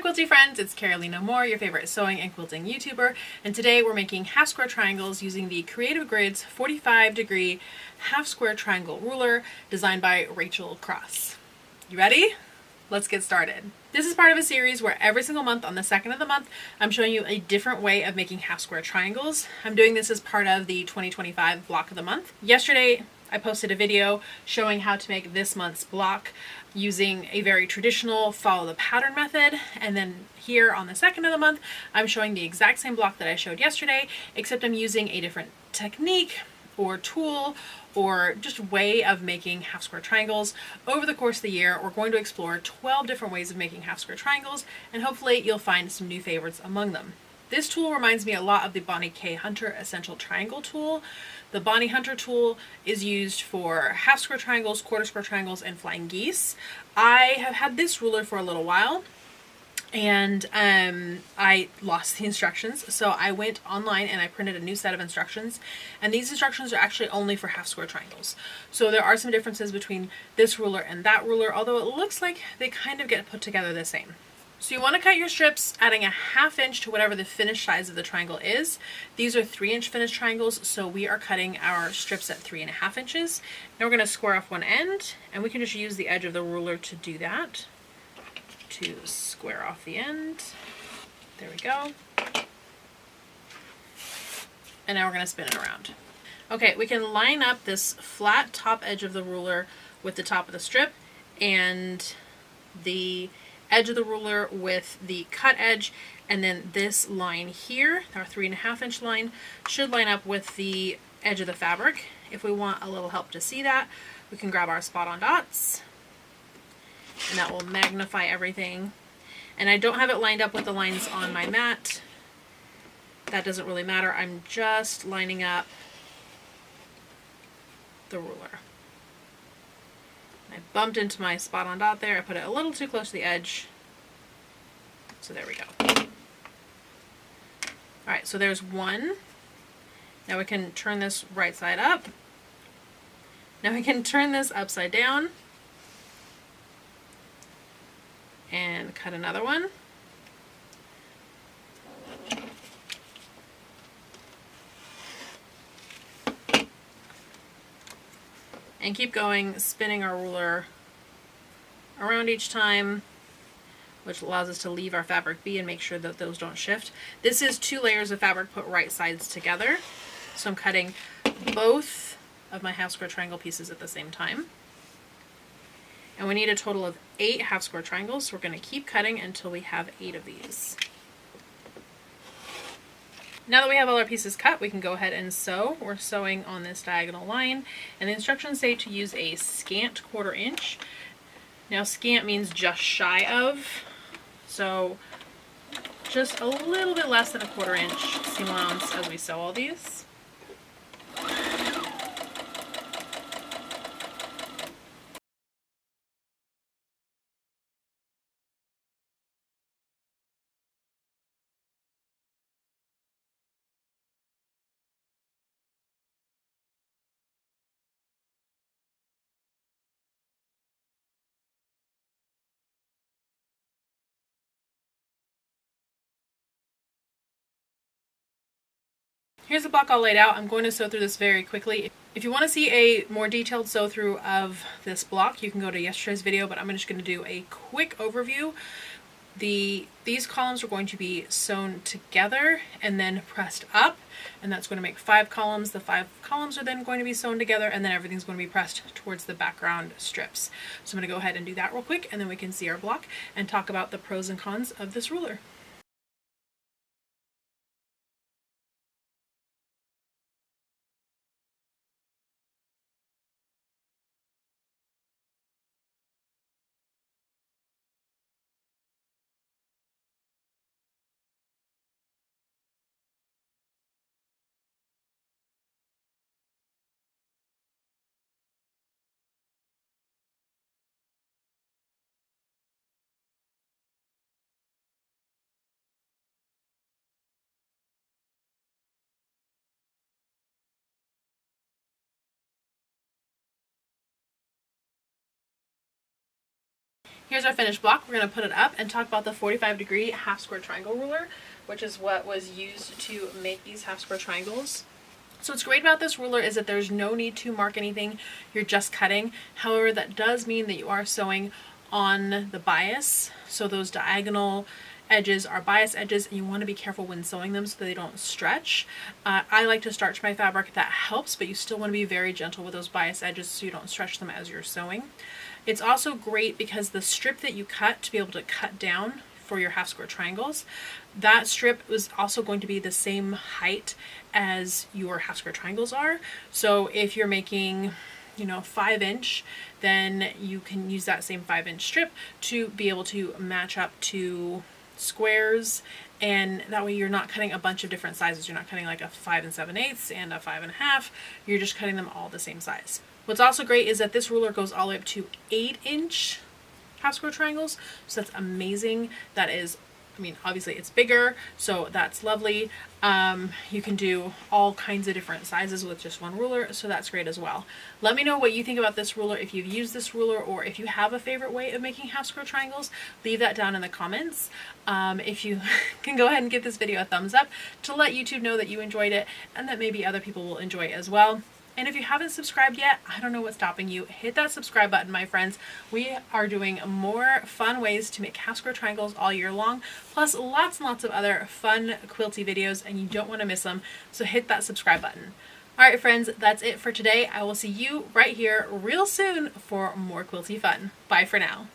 quilty friends, it's Carolina Moore, your favorite sewing and quilting YouTuber, and today we're making half square triangles using the Creative Grids 45-degree half square triangle ruler designed by Rachel Cross. You ready? Let's get started. This is part of a series where every single month on the second of the month, I'm showing you a different way of making half square triangles. I'm doing this as part of the 2025 block of the month. Yesterday, I posted a video showing how to make this month's block using a very traditional follow the pattern method, and then here on the second of the month I'm showing the exact same block that I showed yesterday, except I'm using a different technique or tool or just way of making half square triangles. Over the course of the year, we're going to explore 12 different ways of making half square triangles, and hopefully you'll find some new favorites among them. This tool reminds me a lot of the Bonnie K. Hunter Essential Triangle tool. The Bonnie Hunter tool is used for half square triangles, quarter square triangles, and flying geese. I have had this ruler for a little while, and I lost the instructions, so I went online and I printed a new set of instructions, and these instructions are actually only for half square triangles. So there are some differences between this ruler and that ruler, although it looks like they kind of get put together the same. So you want to cut your strips adding a ½ inch to whatever the finished size of the triangle is. These are 3-inch finished triangles, so we are cutting our strips at 3½ inches. Now we're going to square off one end, and we can just use the edge of the ruler to do that, to square off the end. There we go. And now we're going to spin it around. Okay, we can line up this flat top edge of the ruler with the top of the strip, and the edge of the ruler with the cut edge, and then this line here, our 3½ inch line, should line up with the edge of the fabric. If we want a little help to see that, we can grab our spot on dots, and that will magnify everything. And I don't have it lined up with the lines on my mat. That doesn't really matter. I'm just lining up the ruler. I bumped into my spot on dot there. I put it a little too close to the edge. So there we go. Alright, so there's one. Now we can turn this right side up. Now we can turn this upside down and cut another one. And keep going, spinning our ruler around each time, which allows us to leave our fabric be and make sure that those don't shift. This is 2 layers of fabric put right sides together. So I'm cutting both of my half square triangle pieces at the same time. And we need a total of 8 half square triangles, so we're going to keep cutting until we have 8 of these. Now that we have all our pieces cut, we can go ahead and sew. We're sewing on this diagonal line, and the instructions say to use a scant 1/4 inch. Now scant means just shy of, so just a little bit less than a 1/4 inch seam allowance as we sew all these. Here's the block all laid out. I'm going to sew through this very quickly. If you want to see a more detailed sew through of this block, you can go to yesterday's video, but I'm just going to do a quick overview. These columns are going to be sewn together and then pressed up, and that's going to make 5 columns. The 5 columns are then going to be sewn together, and then everything's going to be pressed towards the background strips. So I'm going to go ahead and do that real quick, and then we can see our block and talk about the pros and cons of this ruler. Here's our finished block. We're going to put it up and talk about the 45-degree half square triangle ruler, which is what was used to make these half square triangles. So what's great about this ruler is that there's no need to mark anything, you're just cutting. However, that does mean that you are sewing on the bias, so those diagonal edges are bias edges, and you want to be careful when sewing them so they don't stretch. I like to starch my fabric, that helps, but you still want to be very gentle with those bias edges so you don't stretch them as you're sewing. It's also great because the strip that you cut to be able to cut down for your half square triangles, that strip was also going to be the same height as your half square triangles are. So if you're making 5-inch, then you can use that same 5-inch strip to be able to match up to squares, and that way you're not cutting a bunch of different sizes. You're not cutting like a 5 7/8 and a 5 1/2. You're just cutting them all the same size. What's also great is that this ruler goes all the way up to 8-inch half square triangles, so that's amazing. That is, obviously it's bigger, so that's lovely. You can do all kinds of different sizes with just one ruler, so that's great as well. Let me know what you think about this ruler, if you've used this ruler, or if you have a favorite way of making half square triangles. Leave that down in the comments. If you can go ahead and give this video a thumbs up to let YouTube know that you enjoyed it and that maybe other people will enjoy it as well. And if you haven't subscribed yet, I don't know what's stopping you. Hit that subscribe button, my friends. We are doing more fun ways to make half square triangles all year long, plus lots and lots of other fun quilty videos, and you don't want to miss them, so hit that subscribe button. All right, friends, that's it for today. I will see you right here real soon for more quilty fun. Bye for now.